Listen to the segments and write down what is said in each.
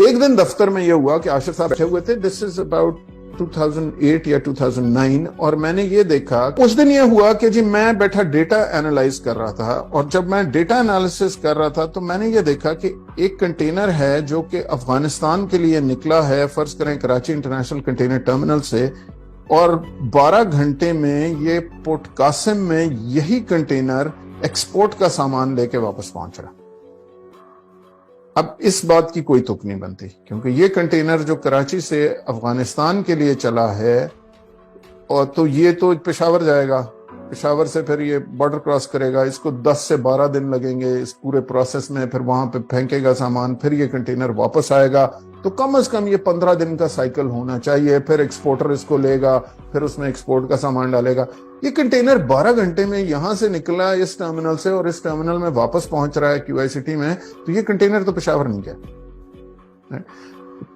एक दिन दफ्तर में ये हुआ कि आशिर साहब बैठे हुए थे, दिस इज अबाउट 2008 या 2009, और मैंने ये देखा, उस दिन ये हुआ कि जी मैं बैठा डेटा एनालाइज कर रहा था, और जब मैं डेटा एनालिसिस कर रहा था तो मैंने ये देखा कि एक कंटेनर है जो कि अफगानिस्तान के लिए निकला है, फर्ज करें कराची इंटरनेशनल कंटेनर टर्मिनल से, और 12 घंटे में ये पोर्ट कासिम में यही कंटेनर एक्सपोर्ट का सामान लेके वापस पहुंच रहा। अब इस बात की कोई तुक नहीं बनती, क्योंकि ये कंटेनर जो कराची से अफगानिस्तान के लिए चला है, और तो ये तो पेशावर जाएगा, पेशावर से फिर ये बॉर्डर क्रॉस करेगा, इसको 10 से 12 दिन लगेंगे इस पूरे प्रोसेस में, फिर वहां पे फेंकेगा सामान, फिर ये कंटेनर वापस आएगा, तो कम से कम ये 15 दिन का साइकिल होना चाहिए। फिर एक्सपोर्टर इसको लेगा, फिर उसमें एक्सपोर्ट का सामान डालेगा। ये कंटेनर 12 घंटे में यहां से निकला इस टर्मिनल से और इस टर्मिनल में वापस पहुंच रहा है क्यूआईसीटी में, तो ये कंटेनर तो पेशावर नहीं गया।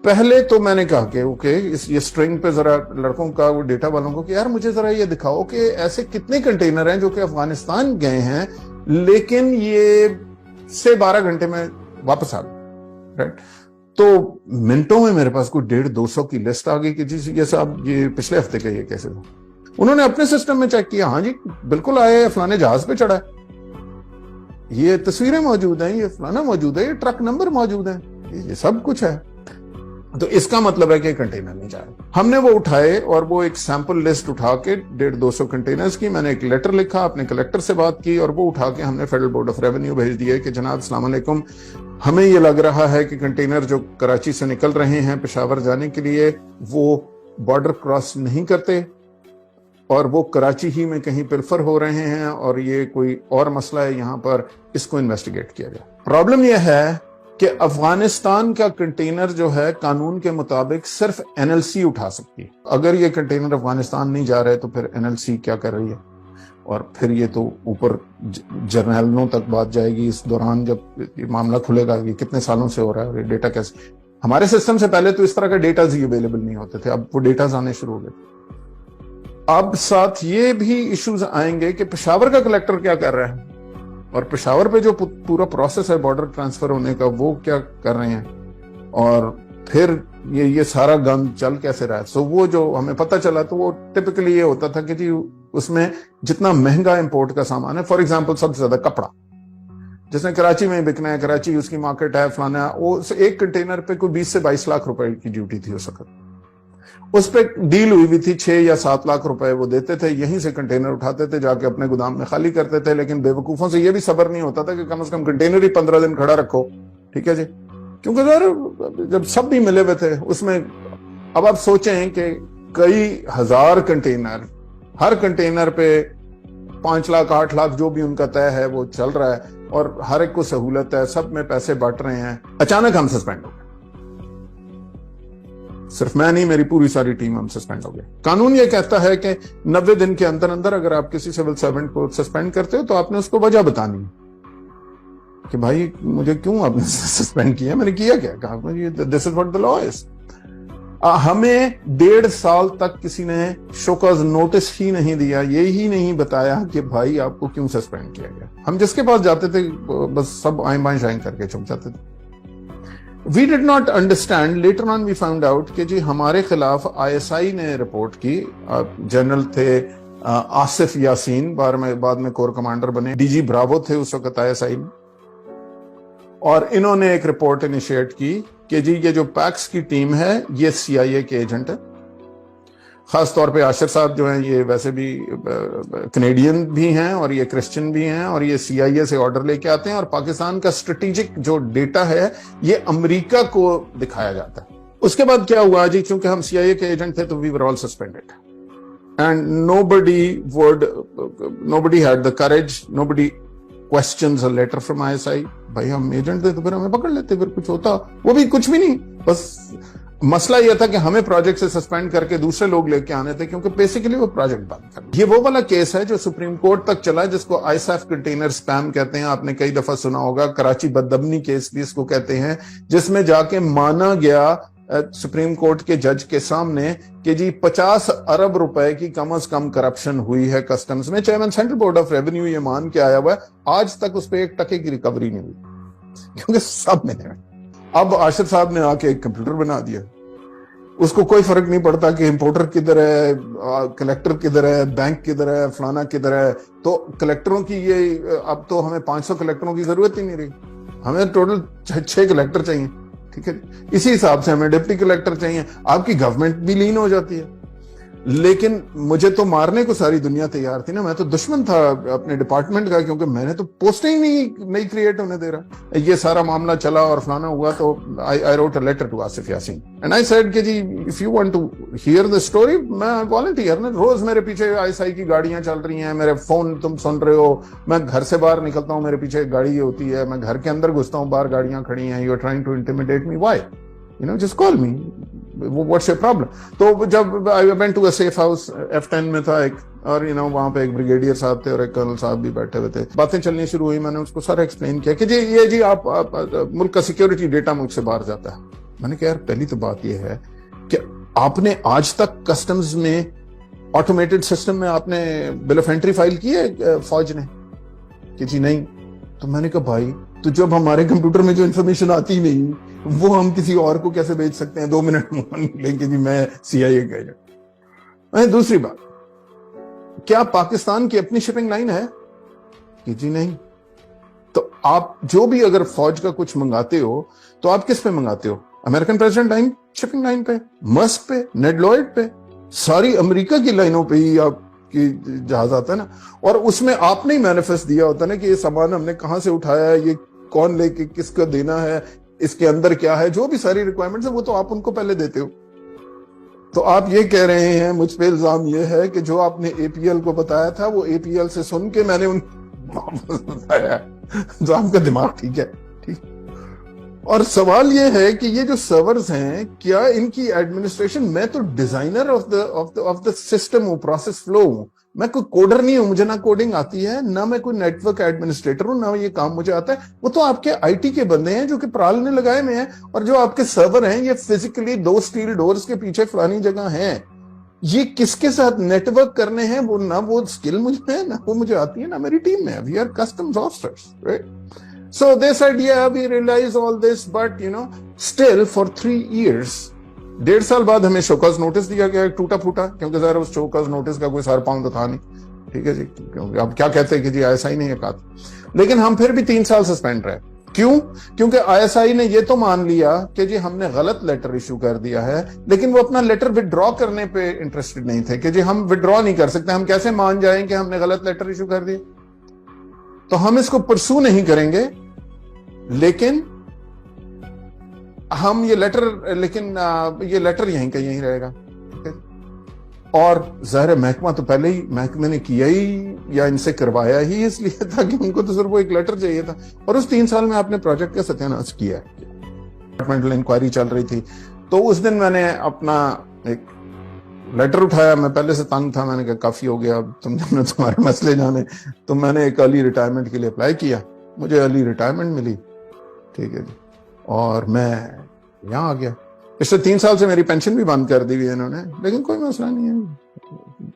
पहले तो मैंने कहा कि ओके, ये स्ट्रिंग पे जरा लड़कों का, वो डेटा वालों को, कि यार मुझे जरा ये दिखाओ कि ऐसे कितने कंटेनर हैं जो कि अफगानिस्तान गए हैं लेकिन ये से 12 घंटे में वापस आ गए, राइट। तो मिनटों में मेरे पास कोई 150-200 की लिस्ट आ गई कि जी ये साहब ये पिछले हफ्ते का ये कैसे था। उन्होंने अपने सिस्टम में चेक किया, हाँ जी बिल्कुल आए, फलाने जहाज पे चढ़ा है, ये तस्वीरें मौजूद हैं, ये फलाना मौजूद है, ये ट्रक नंबर मौजूद है, ये सब कुछ है। तो इसका मतलब है कि कंटेनर नहीं जा रहा। हमने वो उठाए और वो एक सैंपल लिस्ट उठा के 150-200 कंटेनर्स की, मैंने एक लेटर लिखा, अपने कलेक्टर से बात की, और वो उठा के हमने फेडरल बोर्ड ऑफ रेवेन्यू भेज दिया कि जनाब अस्सलाम वालेकुम, हमें ये लग रहा है कि कंटेनर जो कराची से निकल रहे हैं पेशावर जाने के लिए, वो बॉर्डर क्रॉस नहीं करते और वो कराची ही में कहीं प्रेफर हो रहे हैं, और ये कोई और मसला है यहाँ पर, इसको इन्वेस्टिगेट किया जाए। प्रॉब्लम यह है कि अफगानिस्तान का कंटेनर जो है कानून के मुताबिक सिर्फ एनएलसी उठा सकती है। अगर ये कंटेनर अफगानिस्तान नहीं जा रहे तो फिर एनएलसी क्या कर रही है, और फिर ये तो ऊपर जर्नलों तक बात जाएगी। इस दौरान जब ये मामला खुलेगा, ये कितने सालों से हो रहा है और ये डेटा कैसे, हमारे सिस्टम से पहले तो इस तरह के डेटाज ही अवेलेबल नहीं होते थे, अब वो डेटाज आने शुरू हो गए। अब साथ ये भी इश्यूज आएंगे कि पेशावर का कलेक्टर क्या कर रहा है, और पेशावर पे जो पूरा प्रोसेस है बॉर्डर ट्रांसफर होने का, वो क्या कर रहे हैं, और फिर ये सारा गंद चल कैसे रहा है। सो वो जो हमें पता चला, तो वो टिपिकली ये होता था कि जी उसमें जितना महंगा इंपोर्ट का सामान है, फॉर एग्जांपल सबसे ज्यादा कपड़ा, जिसने कराची में बिकना है, कराची उसकी मार्केट है, फलाना, वो एक कंटेनर पे कोई 20 से 22 लाख रुपए की ड्यूटी थी उस वक्त। उस पर डील हुई हुई थी, 6 या 7 लाख रुपए वो देते थे, यहीं से कंटेनर उठाते थे, जाके अपने गोदाम में खाली करते थे। लेकिन बेवकूफों से ये भी सब्र नहीं होता था कि कम से कम कंटेनर ही 15 दिन खड़ा रखो, ठीक है जी, क्योंकि सर जब सब भी मिले हुए थे उसमें। अब आप सोचें कि कई हजार कंटेनर, हर कंटेनर पे 5 लाख 8 लाख जो भी उनका तय है वो चल रहा है, और हर एक को सहूलत है, सब में पैसे बांट रहे हैं। अचानक हम सस्पेंड हो गए, सिर्फ मैं नहीं, मेरी पूरी सारी टीम हम सस्पेंड हो गए। कानून ये कहता है कि 90 दिन के अंदर अंदर अगर आप किसी सिविल सर्वेंट को सस्पेंड करते हो तो आपने उसको वजह बतानी है कि भाई मुझे क्यों आपने सस्पेंड किया, मैंने किया क्या, कहा this is what the law is. हमें 1.5 साल तक किसी ने शोकॉज नोटिस ही नहीं दिया, ये ही नहीं बताया कि भाई आपको क्यों सस्पेंड किया गया। हम जिसके पास जाते थे बस सब आएं बाएं शाएं करके चुप जाते थे। We did not understand, later on we found out कि जी हमारे खिलाफ ISI ने रिपोर्ट की, जनरल थे आसिफ यासीन, बाद में कोर कमांडर बने, डीजी ब्रावो थे उस वक्त ISI में, और इन्होंने एक रिपोर्ट इनिशिएट की कि जी ये जो पैक्स की टीम है ये CIA के एजेंट है। खास तौर पे आशिर साहब जो हैं ये वैसे भी कनेडियन भी हैं और ये क्रिश्चियन भी हैं, और ये CIA से ऑर्डर लेके आते हैं, और पाकिस्तान का स्ट्रेटेजिक जो डेटा है ये अमेरिका को दिखाया जाता है। उसके बाद क्या हुआ जी, क्योंकि हम CIA के एजेंट थे तो we were all suspended, and nobody had the courage, nobody questions a letter from ISI। भाई हम एजेंट थे तो फिर हमें पकड़ लेते, फिर कुछ होता, वो भी कुछ भी नहीं, बस मसला यह था कि हमें प्रोजेक्ट से सस्पेंड करके दूसरे लोग लेके आने थे, क्योंकि बेसिकली वो प्रोजेक्ट बंद कर। ये वो वाला केस है जो सुप्रीम कोर्ट तक चला, जिसको ISAF कंटेनर स्पैम कहते हैं। आपने कई दफा सुना होगा, कराची बददमनी केस भी इसको कहते हैं, जिसमें जाके माना गया सुप्रीम कोर्ट के जज के सामने कि जी 50 अरब रुपए की कम से कम करप्शन हुई है कस्टम्स में। Chairman central board of revenue ये मान के आया हुआ है, आज तक उस पर 1 टके की रिकवरी नहीं हुई, क्योंकि सब मिले। اب آشر صاحب نے آ کے ایک کمپیوٹر بنا دیا, اس کو کوئی فرق نہیں پڑتا کہ امپورٹر کدھر ہے, کلیکٹر کدھر ہے, بینک کدھر ہے, فلانا کدھر ہے. تو کلیکٹروں کی یہ, اب تو ہمیں 500 کلیکٹروں کی ضرورت ہی نہیں رہی, ہمیں ٹوٹل 6 کلیکٹر چاہیے. ٹھیک ہے, اسی حساب سے ہمیں ڈپٹی کلیکٹر چاہیے. آپ کی گورنمنٹ بھی لین ہو جاتی ہے. لیکن مجھے تو مارنے کو ساری دنیا تیار تھی نا, میں تو دشمن تھا اپنے ڈپارٹمنٹ کا, کیونکہ میں نے تو پوسٹیں ہی نہیں کریٹ ہونے دے رہا. یہ سارا معاملہ چلا اور فلانا ہوا, تو I wrote a letter to Asif Yasin and I said کہ جی if you want to hear the story, میں والنٹیئر نا, روز میرے پیچھے ISI کی گاڑیاں چل رہی ہیں, میرے فون تم سن رہے ہو, میں گھر سے باہر نکلتا ہوں میرے پیچھے ایک گاڑی ہوتی ہے, میں گھر کے اندر گھستا ہوں باہر گاڑیاں کھڑی ہیں, you are trying to intimidate me, why? You know, just call me. What's your problem? تو جب I went to a safe house, F10 میں تھا ایک, اور وہاں پہ ایک بریگیڈیئر صاحب تھے اور ایک کرنل صاحب بھی بیٹھے ہوئے تھے. باتیں چلنی شروع ہوئی, میں نے اس کو سارا ایکسپلین کیا کہ جی آپ ملک کا سیکیورٹی ڈیٹا ملک سے باہر جاتا ہے. میں نے کہا یار پہلی تو بات یہ ہے کہ آپ نے آج تک کسٹمز میں آٹومیٹڈ سسٹم میں آپ نے بل آف انٹری فائل کی ہے فوج نے؟ کہ جی نہیں. تو میں نے کہا بھائی, تو جب ہمارے کمپیوٹر میں جو انفارمیشن آتی نہیں, وہ ہم کسی اور کو کیسے بھیج سکتے ہیں 2 منٹ لیں کہ جی میں CIA کا جا. دوسری بات, کیا پاکستان کی اپنی شپنگ لائن ہے؟ کہ جی نہیں. تو آپ جو بھی اگر فوج کا کچھ منگاتے ہو تو آپ کس پہ منگاتے ہو؟ American president line, shipping line پہ, مسک پہ, نیڈ لوئڈ پہ, ساری امریکہ کی لائنوں پہ ہی آپ کی جہاز آتا ہے نا. اور اس میں آپ نے مینیفیسٹ دیا ہوتا ہے نا کہ یہ سامان ہم نے کہاں سے اٹھایا ہے, یہ کون لے کے کس کو دینا ہے, اس کے اندر کیا ہے, جو بھی ساری ریکوائرمنٹس ہیں وہ تو آپ ان کو پہلے دیتے ہو. تو آپ یہ کہہ رہے ہیں, مجھ پہ الزام یہ ہے کہ جو آپ نے APL کو بتایا تھا وہ APL سے سن کے میں نے ان بتایا. تو آپ کا دماغ ٹھیک ہے؟ ٹھیک. اور سوال یہ ہے کہ یہ جو سرورز ہیں, کیا ان کی ایڈمنسٹریشن, میں تو ڈیزائنر آف دا سسٹم ہوں, پروسیس فلو ہوں, میں کوئی کوڈر نہیں ہوں, مجھے نہ کوڈنگ آتی ہے, نہ میں کوئی نیٹ ورک ایڈمنسٹریٹر ہوں, نہ یہ کام مجھے آتا ہے. وہ تو آپ کے IT کے بندے ہیں جو کہ پرال نے لگائے میں ہیں, اور جو آپ کے سرور ہیں یہ فزیکلی 2 اسٹیل ڈورز کے پیچھے فلانی جگہ ہیں. یہ کس کے ساتھ نیٹ ورک کرنے ہیں, وہ نہ وہ اسکل مجھ میں ہے, نہ وہ مجھے آتی ہے, نہ میری ٹیم میں. We are customs officers, right. So they said, yeah, we realize all this, but still for 3 years, 1.5 سال بعد ہمیں شوکاز نوٹس دیا گیا, ٹوٹا پھوٹا, کیونکہ ظاہر اس شوکاز نوٹس کا کوئی سار پاؤں تو تھا نہیں. ٹھیک ہے جی, کیونکہ اب کیا کہتے ہیں کہ جی ISI نہیں ہے کہا. لیکن ہم پھر بھی 3 سال سسپینڈ رہے. کیوں؟ کیونکہ ISI نے یہ تو مان لیا کہ جی ہم نے غلط لیٹر ایشو کر دیا ہے, لیکن وہ اپنا لیٹر وڈرا کرنے پہ انٹرسٹڈ نہیں تھے کہ جی ہم وڈرا نہیں کر سکتے, ہم کیسے مان جائیں کہ ہم نے غلط لیٹر ایشو کر دیا. تو ہم اس کو پرسو نہیں کریں گے, لیکن ہم یہ لیٹر یہیں کا یہیں رہے گا. اور ظاہر محکمہ تو پہلے ہی محکمے نے کیا ہی یا ان سے کروایا ہی اس لیے تھا کہ ان کو تو صرف وہ ایک لیٹر چاہیے تھا. اور اس 3 سال میں آپ نے پروجیکٹ کا ستیاناش کیا ہے. ڈپارٹمنٹل انکوائری چل رہی تھی, تو اس دن میں نے اپنا ایک لیٹر اٹھایا. میں پہلے سے تنگ تھا, میں نے کہا کافی ہو گیا, تم نے تمہارے مسئلے جانے. تو میں نے ایک ارلی ریٹائرمنٹ کے لیے اپلائی کیا, مجھے ارلی ریٹائرمنٹ ملی. ٹھیک ہے جی, اور میں یہاں آ گیا. اس سے 3 سال سے میری پینشن بھی بند کر دی ہوئی ہے انہوں نے, لیکن کوئی مسئلہ نہیں ہے.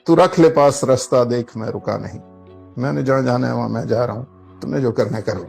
تو رکھ لے پاس رستہ دیکھ, میں رکا نہیں, میں نے جہاں جانا ہے وہاں میں جا رہا ہوں, تم نے جو کرنا ہے کرو.